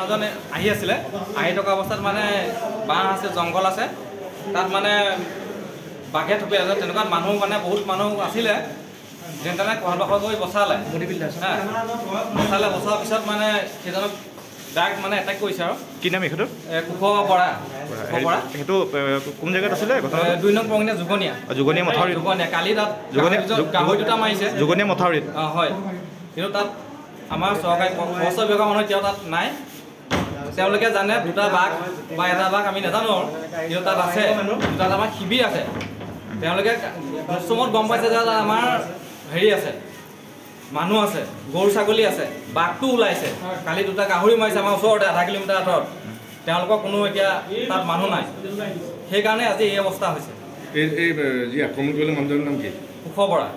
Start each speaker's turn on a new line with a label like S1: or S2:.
S1: মানুহজন আহি আছিলে আহি থকা অৱস্থাত মানে বাঁহ আছে জংঘল আছে তাত মানে বাঘে থপি আছে তেনেকুৱাত মানুহ মানে বহুত মানুহ আছিলে যেন তেনে খোৱা কৰি বচালে বচোৱাৰ পিছত মানে সেইজনক ডাক মানে এটেক কৰিছে আৰু
S2: কি নাম এখেতৰ
S1: কুশ বৰা
S2: সেইটো কোন জেগাত আছিলে
S1: 2 নং পঙনীয়া
S2: যোগনীয়া মথাউৰি
S1: কালি তাত গাহৰি দুটা মাৰিছে
S2: যোগনীয়া মথাউৰিত
S1: হয় কিন্তু তাত আমাৰ চৰকাৰী মৎস্য বিভাগৰ মানুহ এতিয়াও তাত নাই তেওঁলোকে জানে দুটা বাঘ বা এটা বাঘ আমি নাজানো কিন্তু তাত আছে তাত আমাৰ শিবিৰ আছে তেওঁলোকে মৌচুমত গম পাইছে যে আমাৰ হেৰি আছে মানুহ আছে গৰু ছাগলী আছে বাঘটো ওলাইছে কালি দুটা গাহৰি মাৰিছে আমাৰ ওচৰতে 0.5 কিলোমিটাৰ আঁতৰত তেওঁলোকৰ কোনো এতিয়া তাত মানুহ নাই সেইকাৰণে আজি এই অৱস্থা হৈছে
S3: এই যি আক্ৰমণ কৰিলে মানুহজনৰ নাম কি
S1: কুশ বৰা